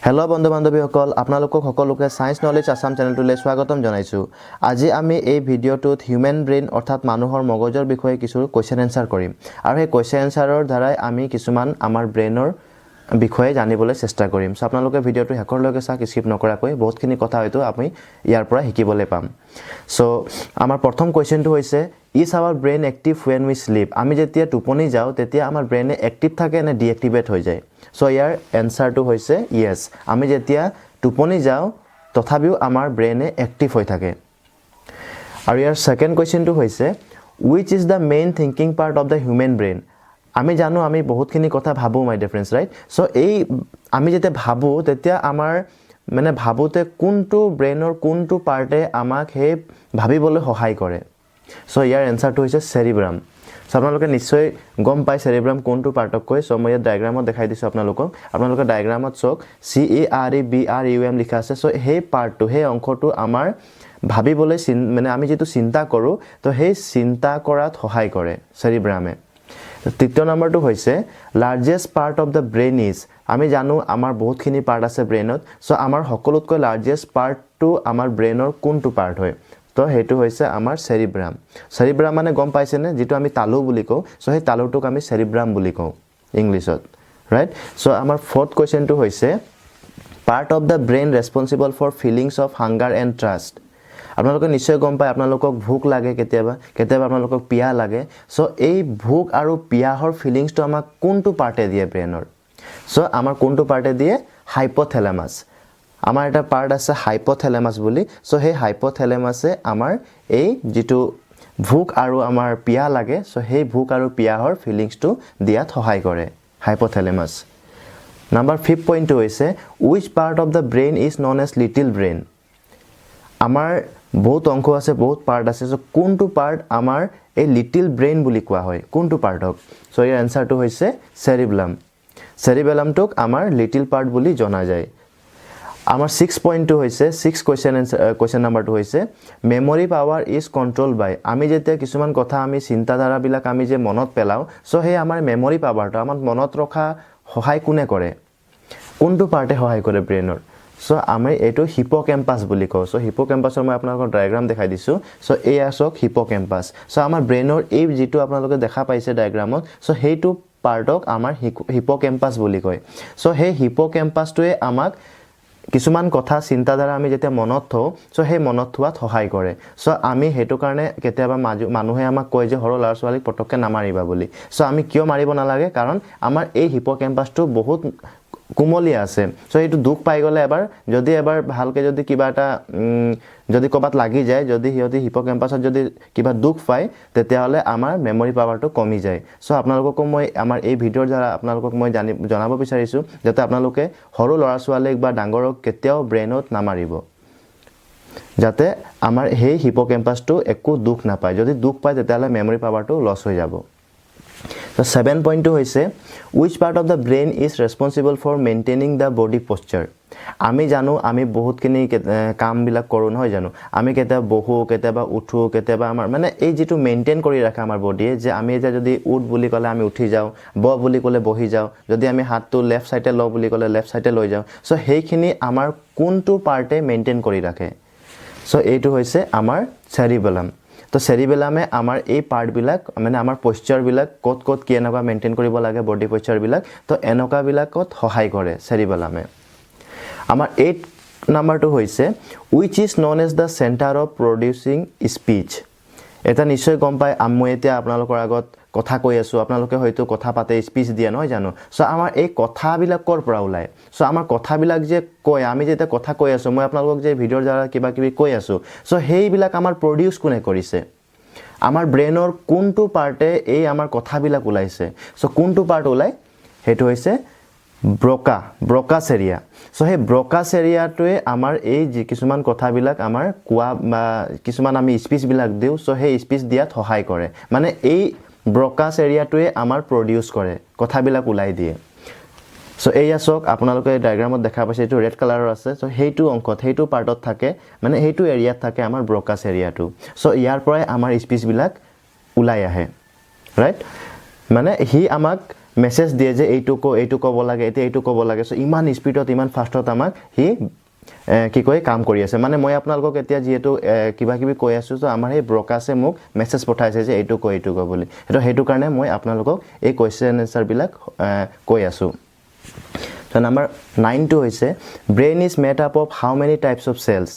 Hello' বন্ধু বান্ধৱীসকল আপোনালোকক সকলোকে সায়েন্স নলেজ আসাম চেনেলটোলৈ স্বাগতম জনাইছো। আজি আমি এই ভিডিঅ'টোত হিউম্যান ব্ৰেইন অৰ্থাৎ মানুহৰ মগজৰ বিষয়ে কিছু কোৱেশ্চন এনসাৰ কৰিম আৰু এই কোৱেশ্চন এনসাৰৰ দ্বাৰাই আমি কিছুমান আমাৰ ব্ৰেইনৰ বিষয়ে জানিবলৈ চেষ্টা কৰিম। সো আপোনালোকে ভিডিঅ'টো শেষৰলৈকে চাওক, স্কিপ নকৰাকৈ বহুতখিনি কথা হয়তো আমি ইয়াৰ পৰা শিকিবলৈ পাম। সো আমাৰ প্ৰথম কোৱেশ্চনটো হৈছে is our brain active when we sleep? আমি যেতিয়া টোপনি যাওঁ তেতিয়া আমাৰ ব্ৰেইনে এক্টিভ থাকে নে ডিএক্টিভেট হৈ যায়? সো ইয়াৰ এনসাৰটো হৈছে ইয়েস। আমি যেতিয়া টোপনি যাওঁ তথাপিও আমাৰ ব্ৰেইনে এক্টিভ হৈ থাকে। আৰু ইয়াৰ সেকেন্ড কোৱেশ্চনটো হৈছে which is the main thinking part of the human brain? আমি জানো আমি বহুতখিনি কথা ভাবো মাই ডিয়াৰ ফ্ৰেন্ডস, ৰাইট? সো এই আমি যেতিয়া ভাবো তেতিয়া আমাৰ মানে ভাবোতে কোনটো ব্ৰেইনৰ কোনটো পাৰ্টে আমাক হে ভাবিবলৈ সহায় কৰে? সো ইয়াৰ এনসাৰটো হৈছে সেৰিব্ৰাম। সো আপোনালোকে নিশ্চয় গম পাই সেৰিব্ৰাম কোনটো পাৰ্টক কয়। সো মই ডায়াগ্ৰামত দেখাই দিছো আপোনালোকক। আপোনালোকে ডায়াগ্ৰামত চাওক CEREBRUM লিখা আছে। সো সেই পাৰ্টটো সেই অংশটো আমাৰ ভাবিবলৈ মানে আমি যেটো চিন্তা কৰো তো সেই চিন্তা কৰাত সহায় কৰে সেৰিব্ৰামে। তৃতীয় নম্বৰটো হৈছে largest part of the brain is. আমি জানো আমাৰ বহুতখিনি পাৰ্ট আছে ব্ৰেইনত। সো আমাৰ সকলোতকৈ লাৰ্জেষ্ট পাৰ্টটো আমাৰ ব্ৰেইনৰ কোনটো পাৰ্ট হয়? তো হেতু হৈছে আমাৰ সেৰিব্ৰাম। সেৰিব্ৰাম মানে গম পাইছে নে, যেটো আমি তালু বুলি কওঁ। সো সেই তালুটোক আমি সেৰিব্ৰাম বুলি কওঁ ইংলিছত, ৰাইট? সো আমাৰ ফৰ্থ কোৱেশ্চনটো হৈছে part of the brain responsible for feelings of hunger and thirst. আপোনালোকে নিশ্চয় গম পায় আপোনালোকক ভোক লাগে কেতিয়াবা আপোনালোকক পিয়াহ লাগে। সো এই ভোক আৰু পিয়াহৰ ফিলিংসটো আমাক কোনটো পাৰ্টে দিয়ে ব্ৰেইনৰ? সো আমাৰ কোনটো পাৰ্টে দিয়ে? হাইপোথেলামাস। আমাৰ এটা পাৰ্ট আছে হাইপোথেলামাস বুলি। সো সেই হাইপোথেলামাসে আমাৰ এই যেটো ভোক আৰু আমাৰ পিয়াহ লাগে সো সেই ভোক আৰু পিয়াহৰ ফিলিংসটো দিয়াত সহায় কৰে হাইপোথেলামাস। নাম্বাৰ 5 পইণ্টটো হৈছে which part of the brain is known as little brain? আমাৰ বহুত অংশ আছে, বহুত পাৰ্ট আছে। সো কোনটো পাৰ্ট আমাৰ এই লিটল ব্ৰেইন বুলি কোৱা হয়? কোনটো পাৰ্টক? সো ইয়াৰ এনসাৰটো হৈছে সেৰিবেলাম। সেৰিবেলামটোক আমাৰ লিটল পাৰ্ট বুলি জনা যায়। আমাৰ 6 পইণ্টটো হৈছে 6 কোৱেশ্চন নাম্বাৰটো হৈছে মেমৰি পাৱাৰ ইজ কন্ট্ৰোল বাই। আমি যেতিয়া কিছুমান কথা আমি চিন্তাধাৰাবিলাক আমি যে মনত পেলাও সো সেই আমাৰ মেমৰি পাৱাৰটো আমাৰ মনত ৰখা সহায় কোনে কৰে? কোনটো পাৰ্টে সহায় কৰে ব্ৰেইনৰ? সো আমি এটো হিপোক্যাম্পাস বুলি কওঁ। সো হিপোক্যাম্পাসৰ মই আপোনালোকক ডায়াগ্ৰাম দেখাই দিছো। সো এই আসক হিপোক্যাম্পাস। সো আমাৰ ব্ৰেইনৰ এই যেটো আপোনালোকে দেখা পাইছে ডায়াগ্ৰামত সো হেইটো পাৰ্টক আমাৰ হিপোক্যাম্পাস বুলি কয়। সো সেই হিপোক্যাম্পাসটোৱে আমাক কিছুমান কথা চিন্তাধাৰা আমি যেতিয়া মনত থওঁ সো সেই মনত থোৱাত সহায় কৰে। সো আমি হেতু কাৰণে কেতিয়াবা মানুহে আমাক কয় যে হৰ লাৰ ছোৱালীক পটককে নামাৰিবা বুলি। সো আমি কিয় মাৰিব নালাগে? কাৰণ আমাৰ এই হিপোক্যাম্পাসটো বহুত কুমলীয়া আছে। সো এইটো দুখ পাই গলে যদি এবাৰ ভালকে যদি কিবা এটা যদি কবাত লাগি যায়, যদি হিপোক্যাম্পাসত যদি কিবা দুখ পায় তেতিয়া হলে আমাৰ মেমৰি পাৱাৰটো কমি যায়। সো আপোনালোকক মই আমাৰ এই ভিডিঅ'ৰ দ্বাৰা আপোনালোকক মই জনাব বিচাৰিছো যাতে আপোনালোকে হৰু লৰা ছোৱালীক বা ডাঙৰক কেতিয়াও ব্ৰেইনত নামাৰিব, যাতে আমাৰ সেই হিপোক্যাম্পাসটো একো দুখ নাপায়। যদি দুখ পায় তেতিয়া হলে মেমৰি পাৱাৰটো লছ হৈ যাব। So 7 পইণ্টটো হৈছে which part of the brain is responsible for maintaining the body posture? আমি জানো আমি বহুতখিনি কাম বিলাক কৰো নহয় জানো? আমি কেতিয়াবা বহো, কেতিয়াবা উঠো, কেতিয়াবা আমাৰ মানে এই যেটো মেইনটেইন কৰি ৰাখে আমাৰ বডিয়ে, যে আমি যদি উঠ বুলি ক'লে আমি উঠি যাওঁ, ব বুলি ক'লে বহি যাওঁ, যদি আমি হাতটো লেফট সাইডে ল বুলি ক'লে লেফট সাইডে লৈ যাওঁ। সো সেইখিনি আমাৰ কোনটো পাৰ্টে মেইনটেইন কৰি ৰাখে? সো এইটো হৈছে আমাৰ সেৰিবেলাম। তো সেৰিবেলামে আমাৰ এই পাৰ্টবিলাক মানে আমাৰ পশ্চাৰবিলাক ক'ত কি এনেকুৱা মেইনটেইন কৰিব লাগে বডি পশ্চাৰবিলাক, তো এনেকুৱা বিলাকত সহায় কৰে সেৰিবেলামে। আমাৰ 8 নাম্বাৰটো হৈছে which is known as the center of producing speech? এটা নিশ্চয় গম পাই মই এতিয়া আপোনালোকৰ আগত কথা কৈ আছো, আপোনালোকে হয়তো কথা পাতে স্পিচ দিয়ে নহয় জানো? সো আমাৰ এই কথাবিলাক কৰ পৰা ওলায়? সো আমাৰ কথাবিলাক যে কয়, আমি যেতিয়া কথা কৈ আছো, মই আপোনালোকক যে ভিডিঅ'ৰ দ্বাৰা কিবা কিবি কৈ আছো, সো সেইবিলাক আমাৰ প্ৰডিউস কোনে কৰিছে? আমাৰ ব্ৰেইনৰ কোনটো পাৰ্টে এই আমাৰ কথাবিলাক ওলাইছে? সো কোনটো পাৰ্ট ওলাই? হেতু হৈছে ব্ৰকাছ এৰিয়া। সো সেই ব্ৰকাছ এৰিয়াটোৱে আমাৰ এই কিছুমান কথাবিলাক আমাৰ কোৱা বা কিছুমান আমি স্পিচ বিলাক দিও, সো সেই স্পিচ দিয়াত সহায় কৰে। মানে এই ব্ৰকাছ এৰিয়াটোৱে আমাৰ প্ৰডিউস কৰে, কথাবিলাক ওলাই দিয়ে। সো এই আসক আপোনালোকে ডায়াগ্ৰামত দেখা পাইছে, এটো ৰেড কালাৰৰ আছে। সো হেইটো অংকত হেইটো পাৰ্টত থাকে, মানে হেইটো এৰিয়াত থাকে আমাৰ ব্ৰকাছ এৰিয়াটো। সো ইয়াৰ পৰাই আমাৰ স্পিচ বিলাক ওলাই আহে, ৰাইট? মানে হি আমাক মেছেজ দিয়ে যে এইটো ক'ব লাগে এতিয়া এইটো ক'ব লাগে সো ইমান স্পিডত ইমান ফাষ্টত আমাক হি কি কয় কাম কৰি আছে মানে মই আপোনালোকক এতিয়া যেহেতু কিবা কিবি কৈ আছো তো আমাৰ এই ব্ৰকাছে মোক মেছেজ পঠাইছে যে এইটো কৈ বুলি সেইটো কাৰণে মই আপোনালোকক এই কোৱেশ্চন আনসাৰ বিলাক কৈ আছো তো নাম্বাৰ 9 টো হৈছে brain is made up of how many types of cells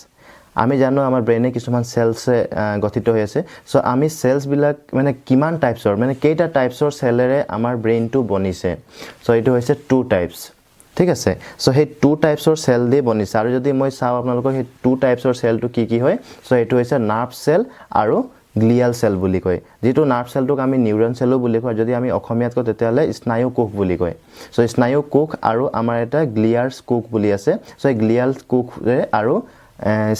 আমি জানো আমাৰ ব্ৰেইনে কিছুমান সেলসে গঠিত হৈ আছে সো আমি সেলস বিলাক মানে কিমান টাইপসৰ মানে কেইটা টাইপসৰ সেলেৰে আমাৰ ব্ৰেইনটো বনিছে সো এটো হৈছে 2 টাইপস ঠিক আছে সো হে 2 টাইপসৰ সেল দি বনিছে আৰু যদি মই চাও আপোনালোকক হে 2 টাইপসৰ সেলটো কি হয় সো এটো হৈছে নাৰ্ভ সেল আৰু গ্লিয়াল সেল বুলি কয় যেটো নাৰ্ভ সেলটোক আমি নিউৰন সেলো বুলি কয় যদি আমি অসমীয়াত কওঁ তেতিয়ালে স্নায়ু কোষ বুলি কয় সো স্নায়ু কোষ আৰু আমাৰ এটা গ্লিয়াৰ কোষ বুলি আছে সো এই গ্লিয়াল কোষৰে আৰু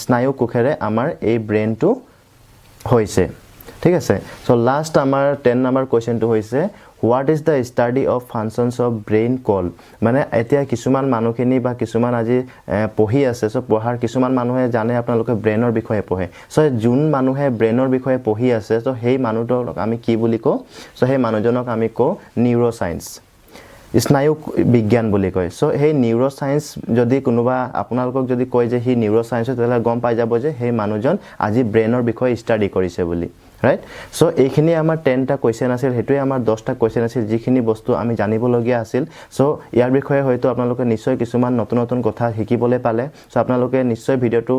স্নায়ু কোষেৰে আমাৰ এই ব্ৰেইনটো হৈছে ঠিক আছে সো লাষ্ট আমাৰ 10 নম্বৰ কোৱেশ্চনটো হৈছে What is the study of functions of brain called? মানে এতিয়া কিছুমান মানুহখিনি বা কিছুমান আজি পঢ়ি আছে সো পঢ়াৰ কিছুমান মানুহে জানে আপোনালোকে ব্ৰেইনৰ বিষয়ে পঢ়ে সো যোন মানুহে ব্ৰেইনৰ বিষয়ে পঢ়ি আছে সো সেই মানুহটোক আমি কি বুলি কওঁ সো সেই মানুহজনক আমি কওঁ নিউৰোসায়েন্স স্নায়ু বিজ্ঞান বুলি কয় সো সেই নিউৰোসায়েন্স যদি কোনোবা আপোনালোকক যদি কয় যে হি নিউৰোসায়েন্স তেতিয়ালে গম পাই যাব যে সেই মানুহজন আজি ব্ৰেইনৰ বিষয়ে ষ্টাডি কৰিছে বুলি right so এইখিনি আমাৰ 10 টা কোৱেশ্চন আছিল হেতুই আমাৰ 10 টা কোৱেশ্চন আছিল যিখিনি বস্তু আমি জানিব লগিয়া আছিল সো ইয়াৰ বিষয়ে হয়তো আপোনালোকে নিশ্চয় কিছুমান নতুন নতুন কথা শিকিবলে পালে সো আপোনালোকে নিশ্চয় ভিডিওটো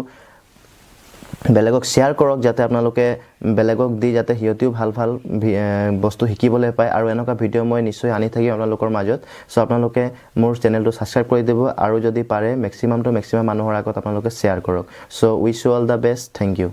বেলেগক শেয়াৰ কৰক যাতে আপোনালোকে বেলেগক দি যাতে হিয়তিও ভাল ভাল বস্তু শিকিবলে পায় আৰু এনেকা ভিডিও মই নিশ্চয় আনি থাকি আপোনালোকৰ মাজত সো আপোনালোকে মোৰ চেনেলটো সাবস্ক্ৰাইব কৰি দিব আৰু যদি পাৰে ম্যাক্সিমাম মানুহৰ আগত আপোনালোকে শেয়াৰ কৰক so wish you all the best thank U